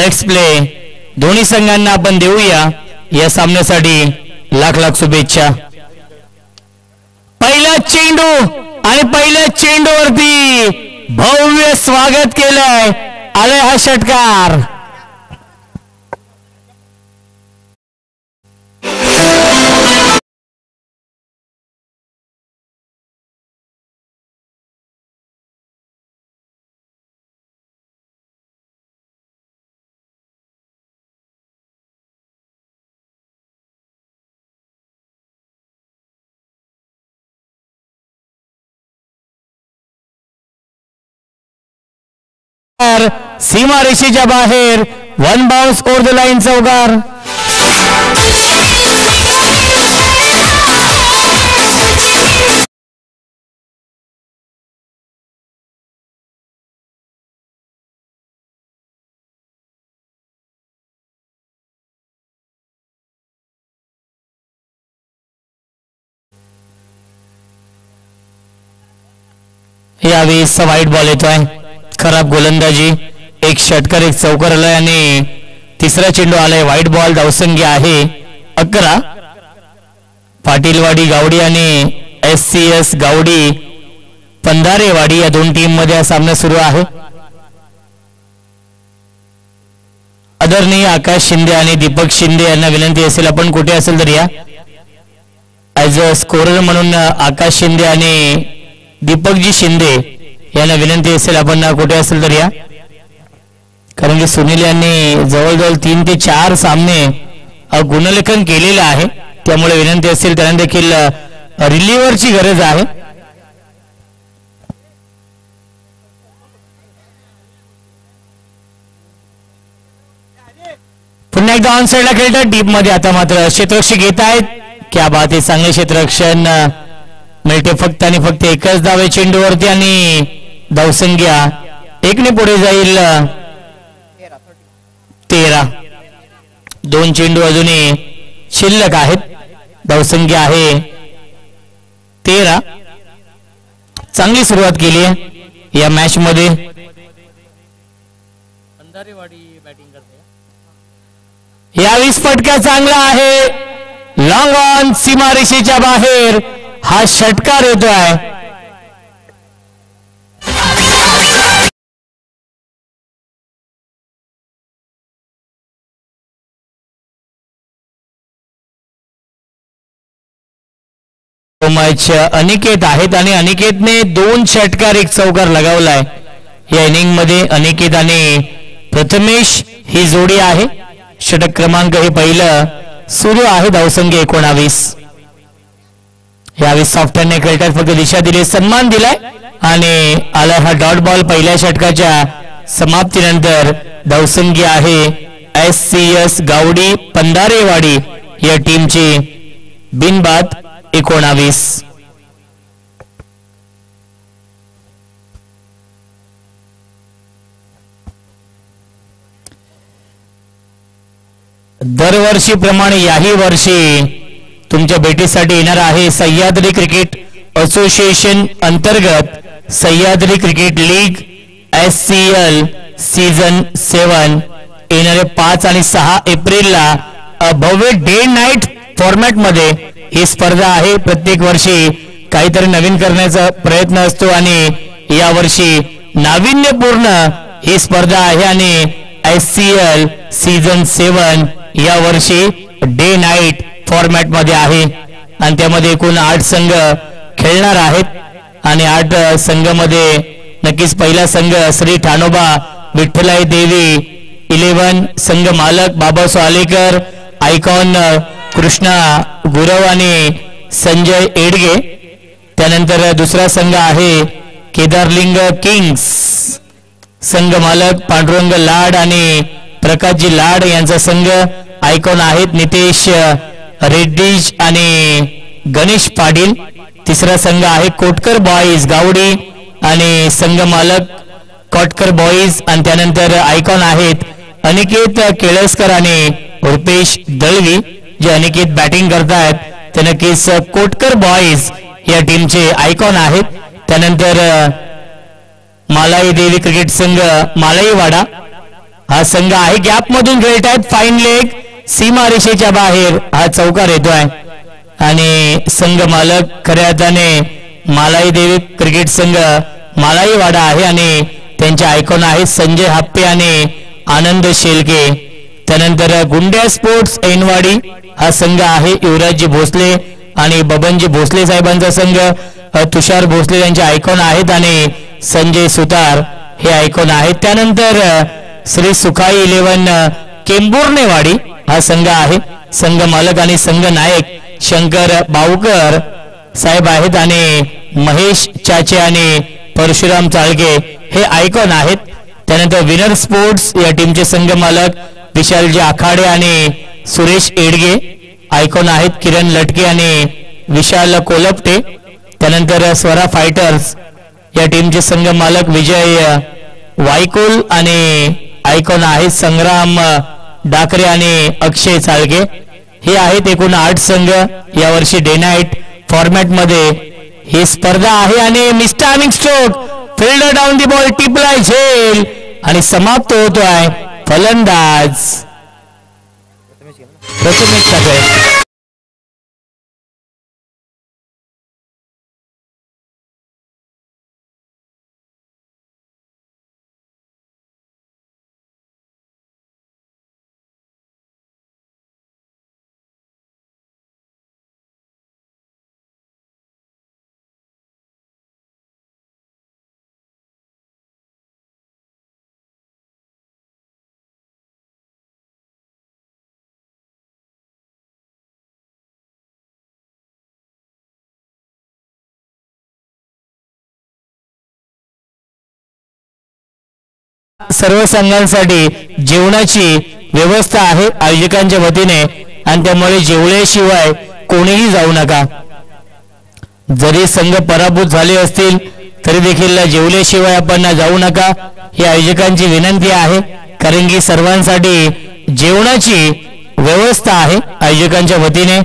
Let's play. दोन्ही संघांना आपण देऊया या सामन्यासाठी लाख लाख शुभेच्छा. पहिला चेंडू आणि पहिल्या चेंडूवरती भव्य स्वागत केलंय. आलाय हा षटकार. सीमारेषेच्या बाहेर one bounce over the line चौकार. यावेळेस वाईट बॉल येतोय. खराब गोलंदाजी. एक षटकार एक चौकार आलाय आणि तिसरा चेंडू आलाय. White ball. धावसंख्या आहे 11. पाटीलवाडी गावडी आणि SCS गावडी पंधारेवाडी या दोन टीम मध्ये हा सामना सुरू आहे. आदरणीय आकाश शिंदे आणि दीपक शिंदे यांना विनंती असेल आपण कुठे असेल तर या. ॲज अ स्कोरर म्हणून आकाश शिंदे आणि दीपकजी शिंदे यांना विनंती असेल आपण कुठे असेल तर या. कारण की सुनील यांनी जवळजवळ 3 ते 4 सामने गुणलेखन केलेलं आहे. त्यामुळे विनंती असेल त्यांना देखील रिलीव्हरची गरज आहे. पुन्हा एकदा ऑन साईडला खेळतात डीप मध्ये. आता मात्र क्षेत्ररक्षक घेत आहेत. क्या बात आहे. चांगले क्षेत्ररक्षण मिळते. फक्त आणि फक्त एकच धाव चेंडूवरती आणि धावसंख्या 1 ने पुढे जाईल. 13. 2 चेंडू अजूनही शिल्लक आहेत. धावसंख्या आहे 13. चांगली सुरुवात केली आहे या मॅच मध्ये. यावेळी फटका चांगला आहे. लॉंग ऑन सीमारेषेच्या बाहेर हा षटकार येतोय. अनिकेत आहेत आणि अनिकेतने 2 षटकार 1 चौकार लगावलाय या इनिंग मध्ये. अनिकेत आणि प्रथमेश ही जोडी आहे. षटक क्रमांक हे पहिलं सुरू आहे. धावसंख्या 19. यावेळी सॉफ्टवेअरने खेळतात. फक्त दिशा दिली, सन्मान दिलाय आणि आला हा डॉट बॉल. पहिल्या षटकाच्या समाप्तीनंतर धावसंख्या आहे SCS गावडी पंधारेवाडी या टीमची बिनबाद 19. दरवर्षीप्रमाणे याही वर्षी तुमच्या भेटीसाठी येणार आहे सह्याद्री क्रिकेट असोसिएशन अंतर्गत Sahyadri cricket league SCL season 7. येणारे 5 आणि 6 एप्रिलला भव्य डे नाईट फॉर्मॅट मध्ये ही स्पर्धा आहे. प्रत्येक वर्षी काहीतरी नवीन करण्याचा प्रयत्न असतो आणि यावर्षी नाविन्यपूर्ण ही स्पर्धा आहे आणि SCL सीझन 7 या वर्षी डे नाईट फॉर्मॅट मध्ये आहे आणि त्यामध्ये एकूण 8 संघ खेळणार आहेत आणि 8 संघामध्ये नक्कीच पहिला संघ श्री ठाणोबा विठ्ठलाई देवी 11 संघ मालक बाबासाहेब आलेकर आयकॉन कृष्णा गुरव आणि संजय एडगे. त्यानंतर दुसरा संघ आहे केदारलिंग किंग्स संघ मालक पांडुरंग लाड आणि प्रकाशजी लाड यांचा संघ. आयकॉन आहेत नितेश रेड्डीज आणि गणेश पाटील. तिसरा संघ आहे कोटकर बॉईज गावडी आणि संघ मालक कोटकर बॉईज आणि त्यानंतर आयकॉन आहेत अनिकेत केळसकर आणि रुपेश दळवी. जे अनिकेत बॅटिंग करतायत ते नक्कीच कोटकर बॉईज या टीमचे आयकॉन आहेत. त्यानंतर मालाई देवी क्रिकेट संघ मालाईवाडा हा संघ आहे, गॅप मधून खेळत आहेत, फाईन लेग, सीमा रेषेच्या बाहेर हा चौकार येतोय आणि संघ मालक खऱ्या अर्थाने मालाई देवी क्रिकेट संघ मालाई वाडा आहे आणि त्यांचे आयकॉन आहेत संजय हाप्पे आणि आनंद शेलके. त्यानंतर गुंड्या स्पोर्ट्स ऐनवाडी हा संघ आहे, युवराजजी भोसले आणि बबनजी भोसले साहेबांचा संघ, तुषार भोसले यांचे आयकॉन आहेत आणि संजय सुतार हे आयकॉन आहेत. त्यानंतर श्री सुखाई 11 केंबुर्नेवाडी हा संघ आहे, संघ मालक आणि संघ नायक शंकर बावकर साहेब आहेत आणि महेश चाचे आणि परशुराम चाळके हे आयकॉन आहेत. त्यानंतर विनर स्पोर्ट्स या टीमचे संघ मालक विशालजी आखाडे आणि सुरेश एडगे आयकॉन आहेत, किरण लटके आणि विशाल कोलपटे. त्यानंतर स्वरा फायटर्स या टीमचे संघ मालक विजय वायकुल आणि आयकॉन आहेत संग्राम डाकरे आणि अक्षय चाळके हे आहेत. एकूण 8 संघ यावर्षी डे नाईट फॉर्मॅट मध्ये ही स्पर्धा आहे आणि mister timing stroke, fielder down the ball, टिपलाय झेल आणि समाप्त होतोय फलंदाज प्रथमेश ठाकरे. सर्व संघांसाठी जेवणाची व्यवस्था आहे आयोजकांच्या वतीने आणि त्यामुळे जेवल्याशिवाय कोणीही जाऊ नका. जरी संघ पराभूत झाले असतील तरी देखील जेवल्याशिवाय आपण जाऊ नका ही आयोजकांची विनंती आहे, कारण की सर्वांसाठी जेवणाची व्यवस्था आहे आयोजकांच्या वतीने.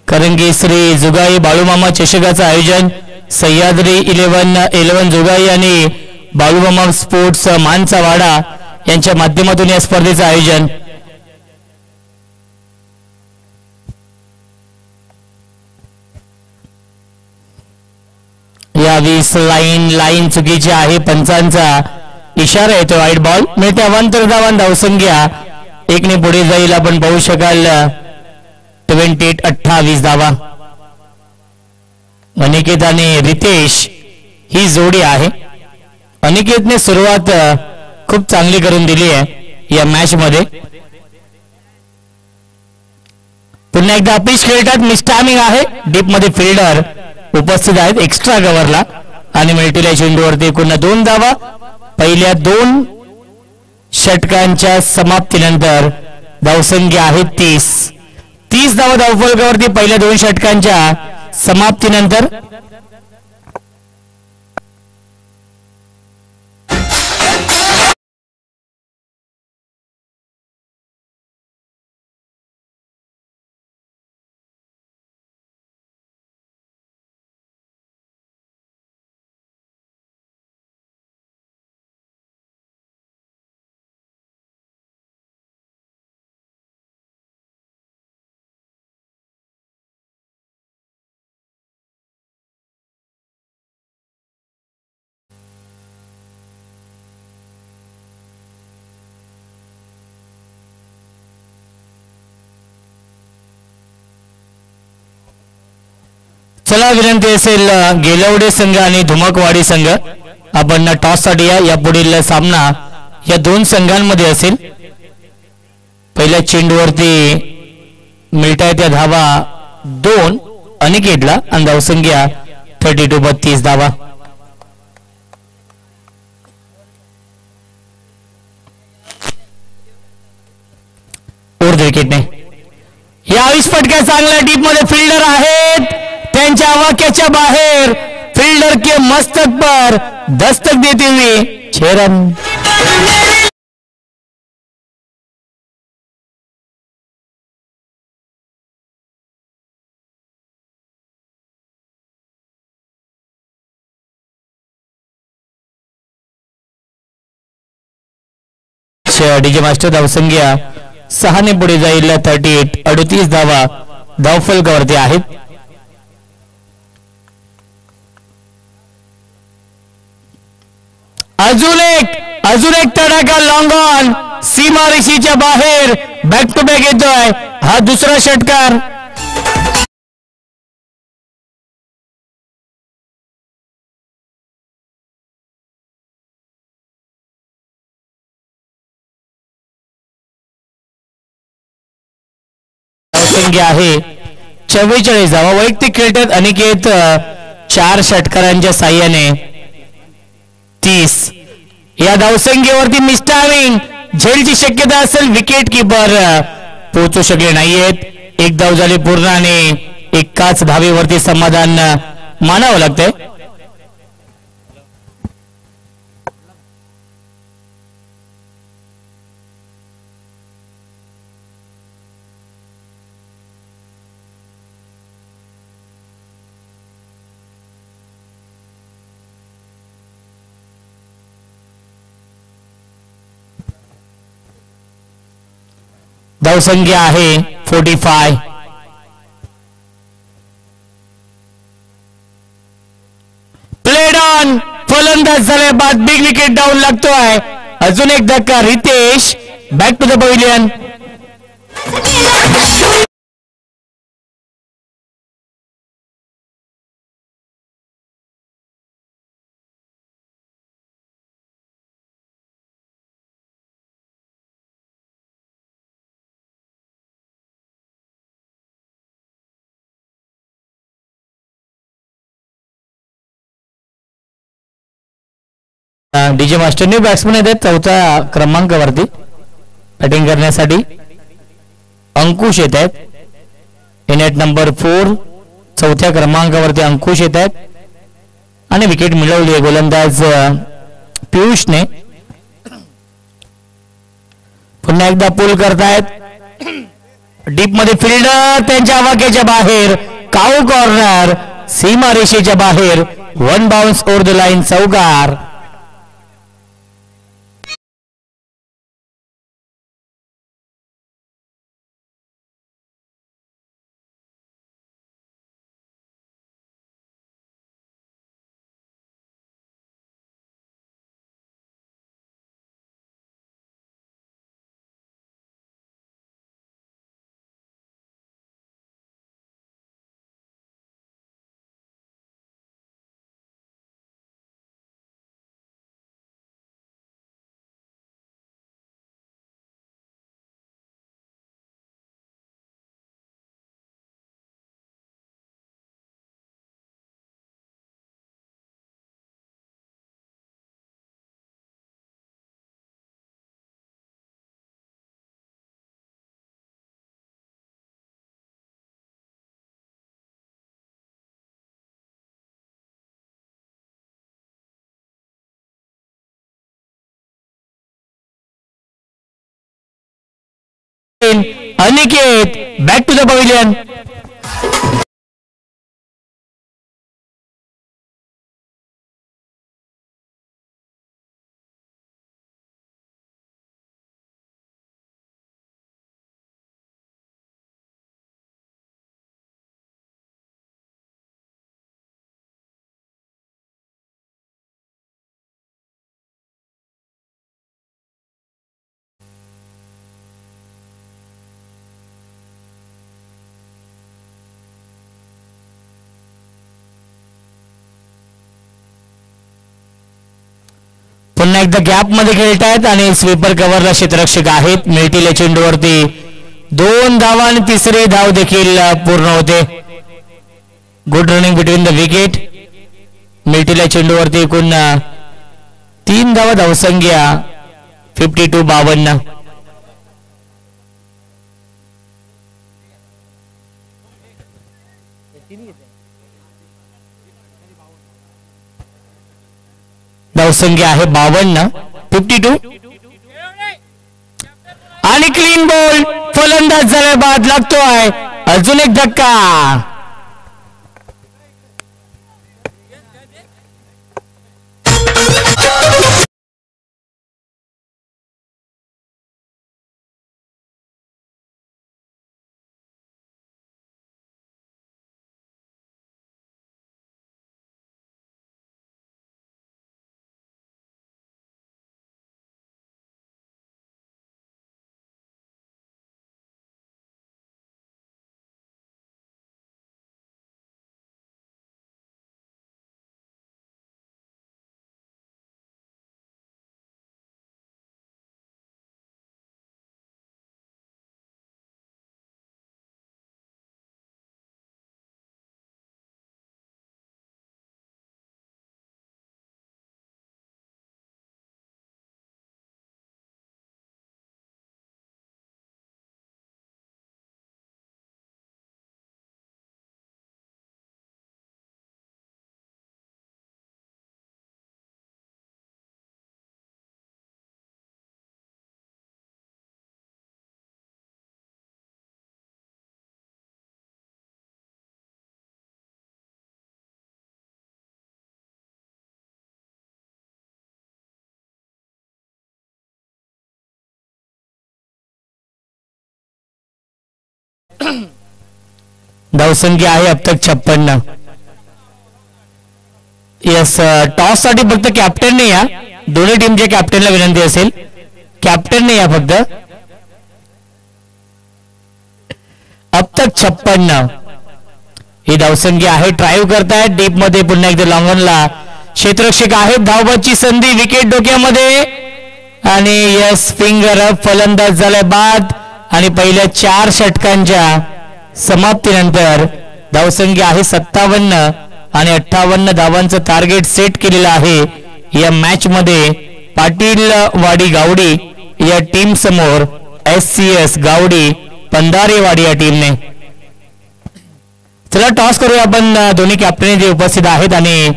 कारण की श्री जुगाई बाळूमामा चषकाचं आयोजन सह्याद्री 11 जुगाई आणि बाळूमामा स्पोर्ट्स मानचा वाडा यांच्या माध्यमातून या स्पर्धेचं आयोजन. या 20 लाईन चुकीची आहे, पंचांचा इशारा येतो, वाईट बॉल मिळते. अवांतर धावसंख्या 1 ने पुढे जाईल, आपण पाहू शकाल 28 धावा. अनिकेत आणि रितेश ही जोडी आहे. अनिकेतने सुरुवात खूप चांगली करून दिली आहे या मॅच मध्ये. पुन्हा एकदा अपीच खेळतात, मिसटायमिंग आहे, डीप मध्ये फिल्डर उपस्थित आहेत एक्स्ट्रा कव्हरला आणि मिळतील चेंडूवरती एकूण 2 धावा. पहिल्या 2 षटकांच्या समाप्तीनंतर धावसंख्या आहे 30 धावा धावफलकावरती पहिल्या 2 षटकांच्या समाप्तीनंतर. चला विनंती असेल गेलवडे संघ आणि धुमकवाडी संघ आपण टॉस साठी या पुढील सामना या 2 संघांमध्ये असेल. पहिल्या चेंडूवरती मिळताय त्या धावा 2 अनिकेतला आणि धावसंख्या 32 धावा. विकेटने या 20 फटक्या चांगल्या डीप मध्ये फिल्डर आहेत, त्यांच्या वाक्याच्या बाहेर फील्डर के मस्तक पर दस्तक देते हुए 6 रन. मॅच डीजे मास्टर धावसंख्या 6 ने पुढे जाईल 38 38 धावा धावफलकावरती आहेत. अजून एक तडाखा लॉंग ऑन सीमारेषेच्या बाहेर बॅक टू बॅक येतोय. हा दुसरा षटकार. धावसंख्या आहे 44 धावा. वैयक्तिक खेळतात अनिकेत 4 षटकारांच्या साह्याने 30. या धावसंख्येवरती मिस्टामिंग झेलची शक्यता असेल. विकेट किपर पोहोचू शकले नाहीयेत. एक धाव झाली पूर्ण आणि एकाच धावेवरती समाधान मानावं लागतंय. धावसंख्या आहे 45. Played on. फलंदाज झाल्या बाद बिग विकेट डाऊन लागतोय. अजून एक धक्का. Ritesh back to the pavilion. DJ master new batsman येतात 4थ्या क्रमांकावरती बॅटिंग करण्यासाठी. अंकुश येत आहेत. इनेट नंबर 4 4थ्या क्रमांकावरती अंकुश येत आहेत आणि विकेट मिळवली आहे गोलंदाज पियुषने. पुन्हा एकदा पुल करतायत. डीप मध्ये फिल्डर त्यांच्या आवाक्याच्या बाहेर. काऊ कॉर्नर सीमारेषेच्या बाहेर. 1 बाउन्स ओव्हर द लाईन. चौकार. Aniket back to the pavilion. पुन्हा एकदा गॅप मध्ये खेळतायत आणि स्वीपर कव्हरला क्षेत्ररक्षक आहेत. मिळतील या चेंडूवरती 2 धावा आणि तिसरी धाव देखील पूर्ण होते. Good running between the wicket. मिळतील या चेंडूवरती एकूण 3 धावा. धावसंख्या 52-52. धावसंख्या आहे 52. 52 आणि क्लीन बॉल. फलंदाज झाल्या बाद लागतोय. अजून एक धक्का. धावसंख्या आहे अब तक 56. यस, टॉस साठी फक्त कॅप्टन नाही या, दोन्ही टीमच्या कॅप्टनला विनंती असेल, कॅप्टन नाही या फक्त. अब तक 56 ही धावसंख्या आहे. ड्राईव्ह करतायत डीप मध्ये, पुन्हा एकदा लॉंगॉनला क्षेत्ररक्षक आहेत. धावबाची संधी, विकेट डोक्यामध्ये आणि यस फिंगर अप, फलंदाज झालाय बाद. आणि पहिल्या 4 षटकांच्या समाप्तीनंतर धावसंख्या आहे 57 आणि 58 धावांचं टार्गेट सेट केलेलं आहे या मॅच मध्ये. पाटीलवाडी गावडी या टीम समोर SCS गावडी पंधारेवाडी या टीमने. चला टॉस करूया आपण. दोन्ही कॅप्टन जे उपस्थित आहेत आणि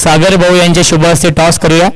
सागर भाऊ यांच्या शुभ हस्ते टॉस करूया.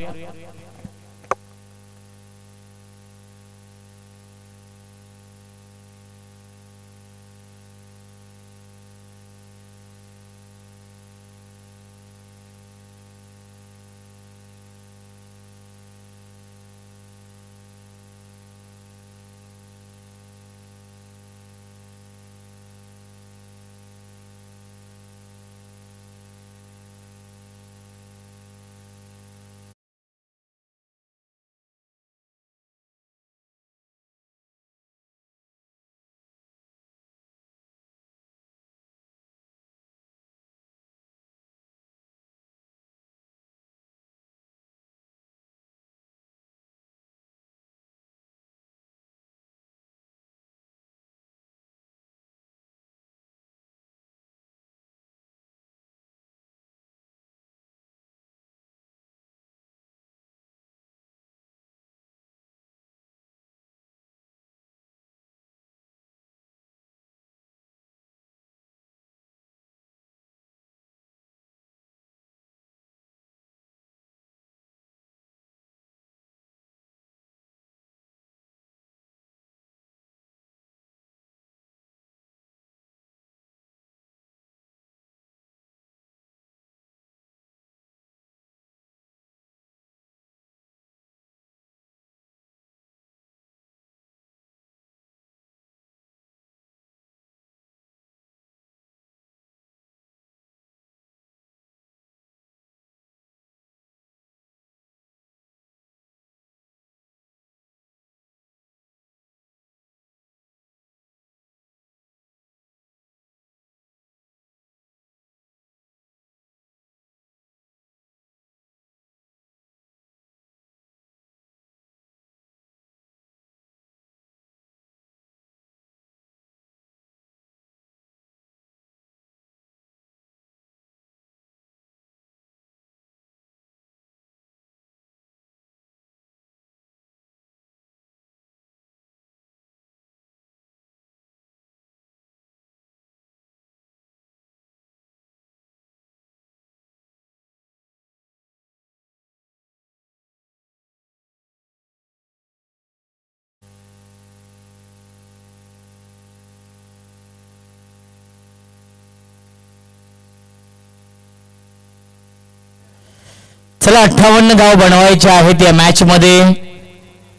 चला 58 धाव बनवायच्या आहेत या मॅच मध्ये.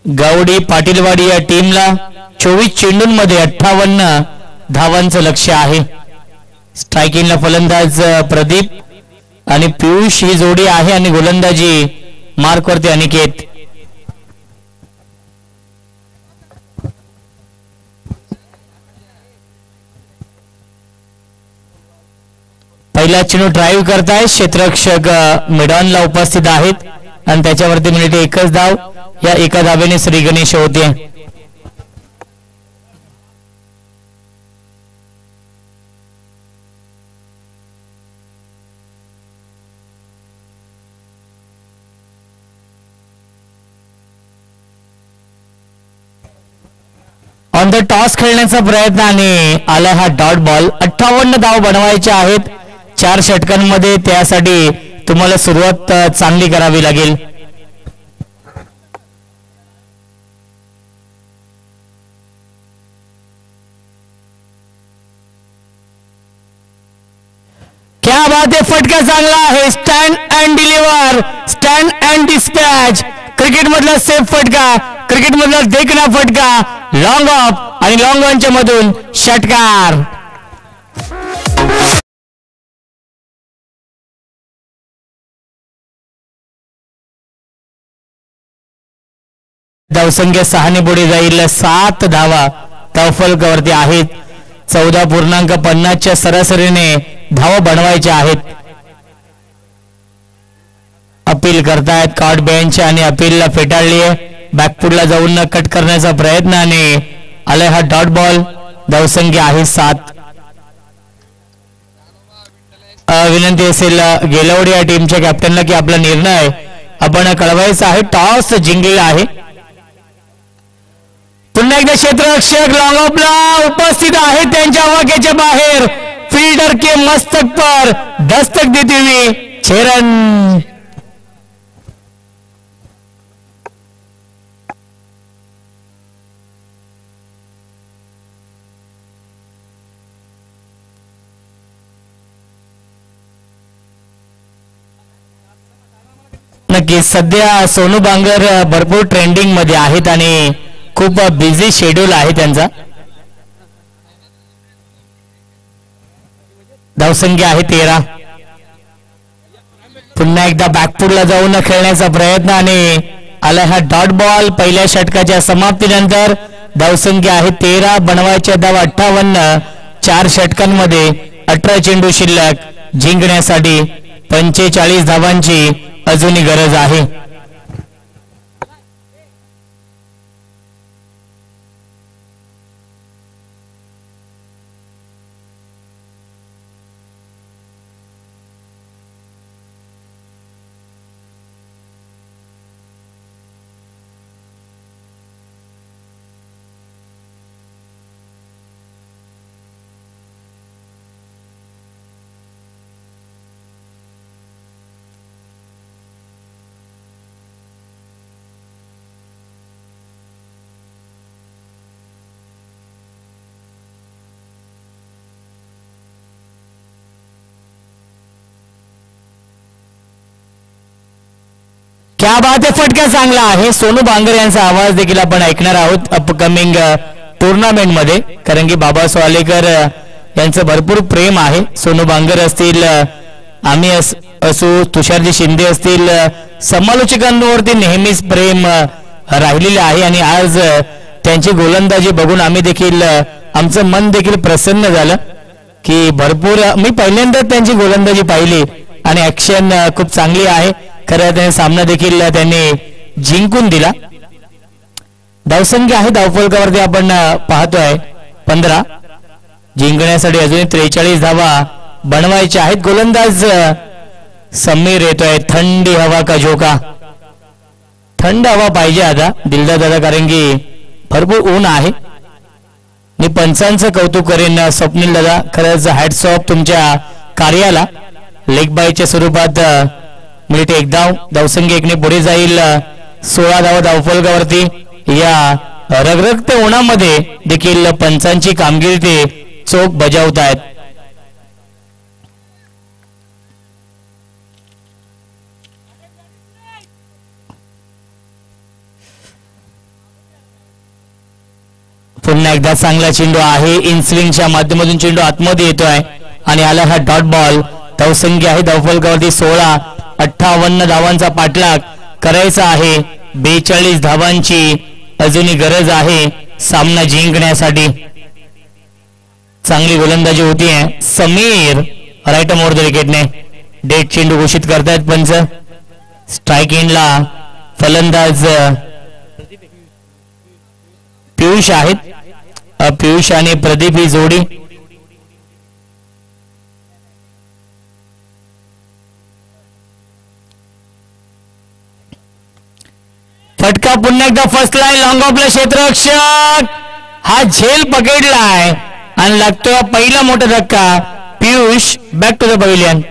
गावडी पाटीलवाडी या टीमला 24 चेंडूंमध्ये 58 धावांचं लक्ष्य आहे. स्ट्रायकिंगला फलंदाज प्रदीप आणि पियुष ही जोडी आहे आणि गोलंदाजी मार्कवरती अनिकेत. पहिला चेंडू ड्राईव्ह करतायत. क्षेत्ररक्षक मिडॉनला उपस्थित आहेत आणि त्याच्यावरती मिनिटे 1च धाव. या एका धावेने श्री गणेश होते. ऑन द टॉस खेळण्याचा प्रयत्न आणि आला हा डॉट बॉल. 58 धाव बनवायच्या आहेत 4 षटकांमध्ये. त्यासाठी तुम्हाला सुरुवात चांगली करावी लागेल. क्या बात है, फटका चांगला आहे. Stand and deliver, stand and dispatch. Cricket मधला सेफ फटका, क्रिकेट मधला देखना फटका. लॉंग ऑफ आणि लॉंग ऑनच्या मधून षटकार. धावसंख्या 6 पुढे जाईल. 7 धावा धावफलकावरती आहेत. 14.50च्या सरासरीने धावा बनवायच्या आहेत. अपील करतायत कार्ड बेंच आणि अपीलला फेटाळली आहे. बॅकफुटला जाऊन कट करण्याचा प्रयत्न आणि आलाय हा डॉट बॉल. धावसंख्या आहे 7. विनंती असेल गेलवडे या टीमच्या कॅप्टनला की आपला निर्णय आपण कळवायचा आहे. टॉस जिंकलेला आहे. पुन्हा एकदा क्षेत्ररक्षक लॉंग ऑफला उपस्थित आहे. त्यांच्या वाक्याच्या बाहेर फील्डर के मस्तक पर दस्तक देते हुए 6 रन. नक्की सध्या सोनू बांगर भरपूर ट्रेंडिंग मध्ये आहेत आणि खूप बिझी शेड्यूल आहे त्यांचा. धावसंख्या आहे 13. पुन्हा एकदा बॅकफुटला जाऊन खेळण्याचा प्रयत्न आणि आला हा डॉट बॉल. पहिल्या षटकाच्या समाप्तीनंतर धावसंख्या आहे 13. बनवायच्या धावा 58. 4 षटकांमध्ये 18 चेंडू शिल्लक. जिंकण्यासाठी 45 धावांची अजूनही गरज आहे. क्या बात आहे. फटका चांगला आहे. सोनू बांगर यांचा आवाज देखील आपण ऐकणार आहोत अपकमिंग टुर्नामेंट मध्ये, कारण की बाबा स्वालेकर यांचं भरपूर प्रेम आहे. सोनू बांगर असतील, आम्ही असू, तुषारजी शिंदे असतील, समालोचकांवरती नेहमीच प्रेम राहिलेले आहे आणि आज त्यांची गोलंदाजी बघून आम्ही देखील आमचं मन देखील प्रसन्न झालं की भरपूर. मी पहिल्यांदा त्यांची गोलंदाजी पाहिली आणि ऍक्शन खूप चांगली आहे. खरं त्याने सामना देखील त्यांनी जिंकून दिला. धावसंख्या आहे धावफलकावरती आपण पाहतोय 15. जिंकण्यासाठी अजूनही 43 धावा बनवायच्या आहेत. गोलंदाज समीर येतोय. थंडी हवा का झोका. थंड हवा पाहिजे आता दिलदार दादा, कारण की भरपूर ऊन आहे. मी पंचांचं कौतुक करेन स्वप्नील दादा, खरंच हॅट्स ऑफ तुमच्या कार्याला. लेग बायच्या स्वरूपात मिनिट 1 धाव. धावसंख्या 1ने पुढे जाईल. 16 धावा धावफलकावरती. या रगरगत्या उन्हामध्ये देखील पंचांची कामगिरी ते चोख बजावत आहेत. पुन्हा एकदा चांगला चेंडू आहे. इनस्विंगच्या माध्यमातून चेंडू आतमध्ये येतोय आणि आला हा डॉट बॉल. धावसंख्या आहे धावफलकावरती 16. 58 धावांचा पाठलाग करायचा आहे. 42 धावांची अजूनही गरज आहे सामना जिंकण्यासाठी. चांगली गोलंदाजी होतीये. समीर राईट मोर द विकेटने डेट चेंडू घोषित करतायत पंच. स्ट्राईक एंडला फलंदाज पियुष आहेत. पियुष आणि प्रदीप ही जोडी. फटका पुन्हा एकदा फसलाय. लॉंग ऑफला क्षेत्ररक्षक हा झेल पकडलाय आणि लागतोय पहिला मोठा धक्का. Piyush back to the pavilion.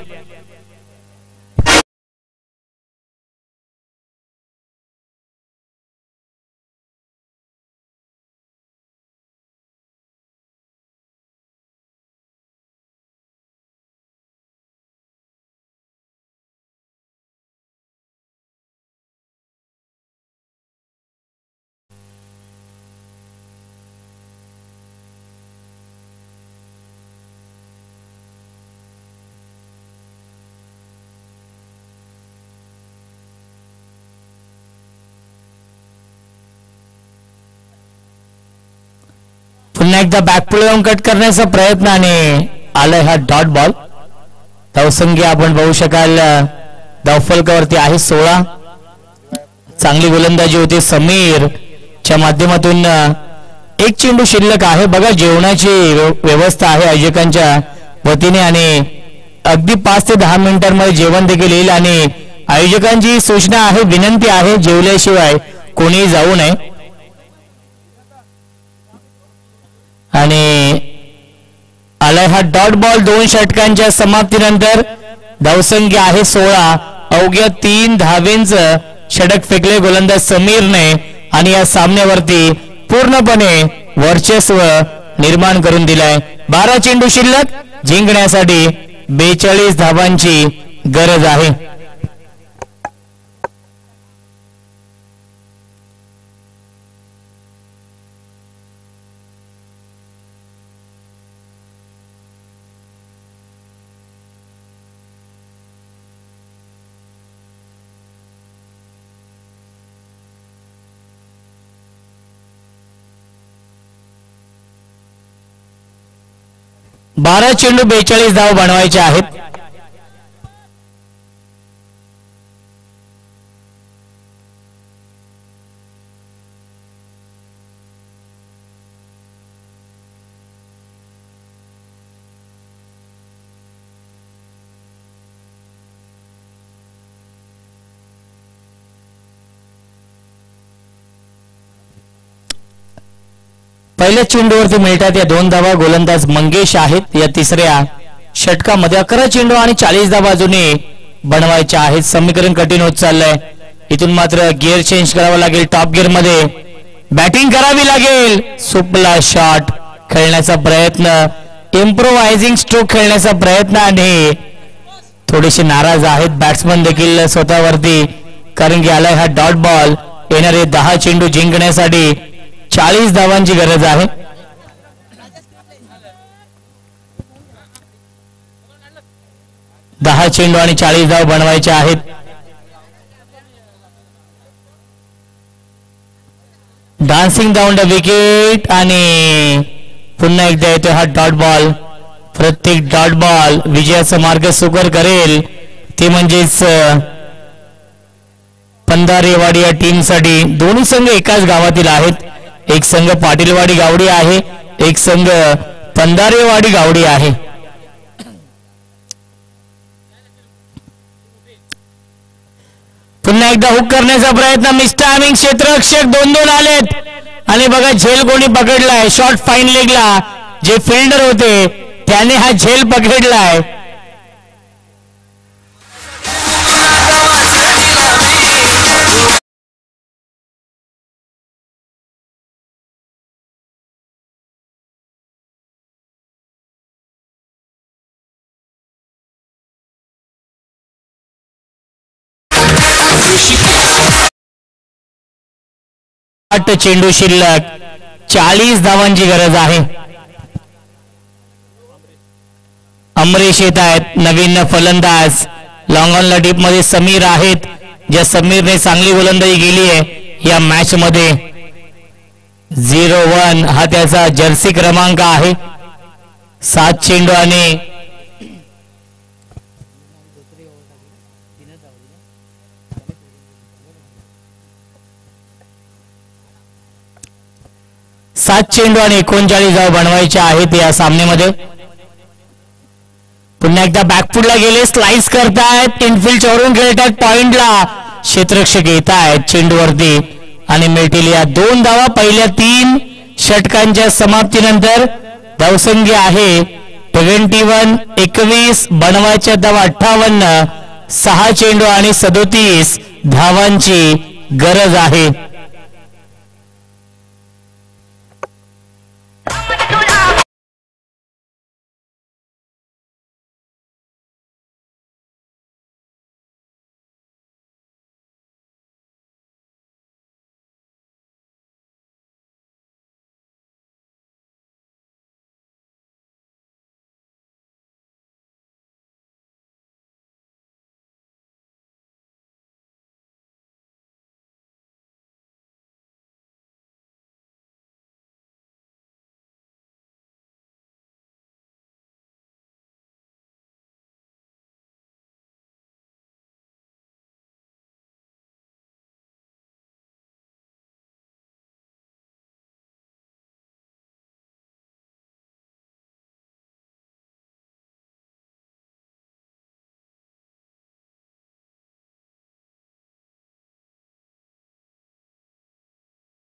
पुन्हा एकदा बॅकपुढे जाऊन कट करण्याचा प्रयत्न आणि आलाय हा डॉट बॉल. धावसंख्या आपण बघू शकाल धावफलकावरती आहे 16. चांगली गोलंदाजी होते समीर च्या माध्यमातून. एक चेंडू शिल्लक आहे. बघा जेवणाची व्यवस्था आहे आयोजकांच्या वतीने आणि अगदी 5 ते 10 मिनिटांमध्ये जेवण देखील येईल आणि आयोजकांची सूचना आहे, विनंती आहे, जेवल्याशिवाय कोणीही जाऊ नये. आणि आलाय हा डॉट बॉल. 2 षटकांच्या समाप्तीनंतर धावसंख्या आहे 16. अवघ्या 3 धावेंचं षटक फेकले गोलंदाज समीरने आणि या सामन्यावरती पूर्णपणे वर्चस्व निर्माण करून दिलाय. 12 चेंडू शिल्लक. जिंकण्यासाठी 42 धावांची गरज आहे. बारा चेंडू 42 धाव बनवायचे आहेत. पहिल्या चेंडूवरती मिळतात या 2 धावा. गोलंदाज मंगेश आहेत. या तिसऱ्या षटकामध्ये 11 चेंडू आणि 40 धावा अजूनही बनवायच्या आहेत. समीकरण कठीण होत चाललंय. इथून मात्र गिअर चेंज करावा लागेल. टॉप गिअर मध्ये बॅटिंग करावी लागेल. सुपला शॉट खेळण्याचा प्रयत्न, इम्प्रोवायझिंग स्ट्रोक खेळण्याचा प्रयत्न आणि थोडेसे नाराज आहेत बॅट्समन देखील स्वतःवरती, कारण की आलाय हा डॉट बॉल. येणारे 10 चेंडू जिंकण्यासाठी 40 धावांची गरज आहे. दहा चेंडू आणि 40 धाव बनवायचे आहेत. डान्सिंग डाऊन द विकेट आणि पुन्हा एकदा येतो हा डॉट बॉल. प्रत्येक डॉट बॉल विजयाचा मार्ग सुकर करेल. ते म्हणजेच पंधारेवाडी या टीमसाठी. दोन्ही संघ एकाच गावातील आहेत. एक संघ पाटीलवाडी गावडी आहे, एक संघ पंधारेवाडी गावडी आहे. पुन्हा एकदा हुक करण्याचा प्रयत्न. मिस्टायमिंग क्षेत्ररक्षक 2-2 आलेत आणि बघा झेल कोणी पकडलाय. शॉर्ट फाईन लेगला जे फिल्डर होते त्याने हा झेल पकडलाय. चेंडू शिल्लक. 40 धावांची गरज आहे. अमरीश येत आहेत, नवीन फलंदाज. लॉंग ऑन टीप मध्ये समीर आहेत, ज्या समीरने चांगली गोलंदाजी केली आहे या मॅच मध्ये. 0-1 हा त्याचा जर्सी क्रमांक आहे. 7 चेंडू आणि 39 धाव बनवायचे आहेत या सामन्यामध्ये. पुन्हा एकदा बॅकफुटला गेले, स्लाइस करतायत, इनफिल्ड चोरून खेळतात. पॉइंटला क्षेत्ररक्षक येत आहेत चेंडूवरती आणि मिळतील या 2 धावा. पहिल्या 3 षटकांच्या समाप्तीनंतर धावसंख्या आहे 21 बनवायच्या धावा 58. 6 चेंडू आणि 37 धावांची गरज आहे.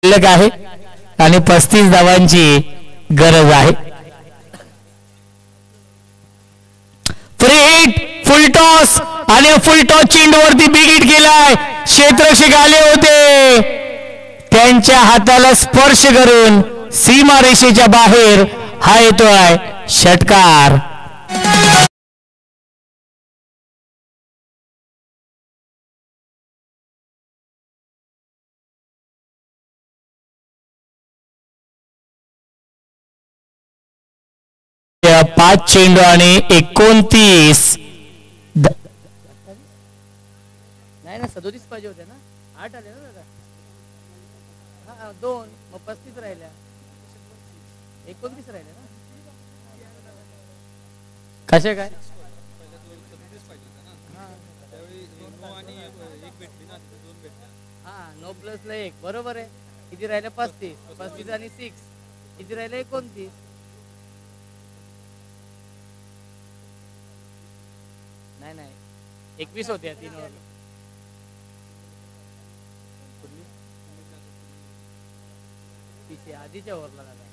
शिल्लक आहे आणि 35 धावांची गरज आहे. फ्री हिट, फुल टॉस आणि फुल टॉस चेंडूवरती बिग हिट केलाय. क्षेत्ररक्षक आले होते, त्यांच्या हाताला स्पर्श करून सीमारेषेच्या बाहेर हा येतोय षटकार. पाच चेंडू आणि 29 नाही ना 37 पाहिजे होते ना, 8 आले ना दादा. हा 2 मग 35 राहिल्या, 29 राहिले ना. कसे काय हा 9 प्लस ला 1 बरोबर आहे. किती राहिले? 35 आणि 6 किती राहिले? 29. नाही 21 होत्या 3 ओव्हर. आधीच्या ओव्हरला दादा.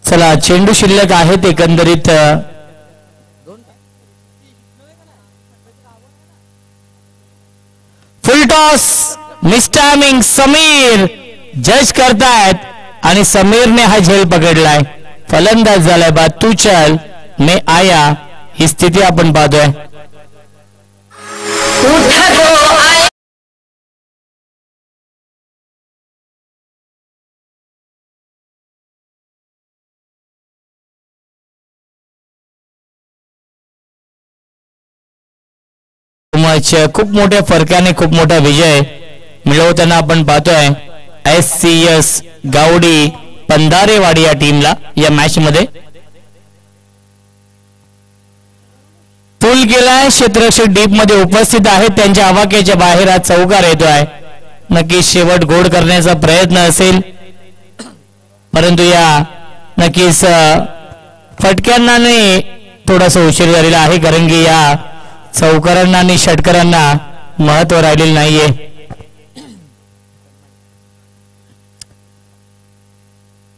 चला चेंडू शिल्लक आहेत एकंदरीत 2. फुल टॉस मिस्टायमिंग समीर जज करतायत आणि समीरने हा झेल पकडलाय. फलंदाज झालाय बा तू चल मैं आया, ही स्थिती आपण पाहतोय. खूप मोठ्या फरकाने खूप मोठा विजय मिळवताना आपण पाहतोय SCS गावडी पंधारेवाडी या टीमला. या मॅच मध्ये पुल केलाय, क्षेत्ररक्षक डीप मध्ये उपस्थित आहेत, त्यांच्या आवाक्याच्या बाहेर हा चौकार येतोय. नक्कीच शेवट गोड करण्याचा प्रयत्न असेल, परंतु या नक्कीच फटक्यांना थोडासा उशीर झालेला आहे, कारण की या चौकारांना आणि षटकारांना महत्व राहिलेलं नाहीये.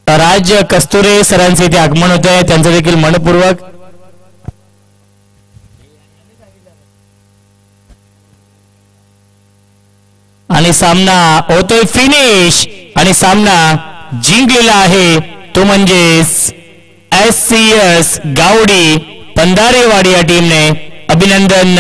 राज कस्तुरे सरांचे इथे आगमन होत आहे, त्यांचं देखील मनपूर्वक आणि सामना होतोय फिनिश आणि सामना जिंकलेला आहे तो म्हणजे SCS गावडी पंधारेवाडी या टीमने. अभिनंदन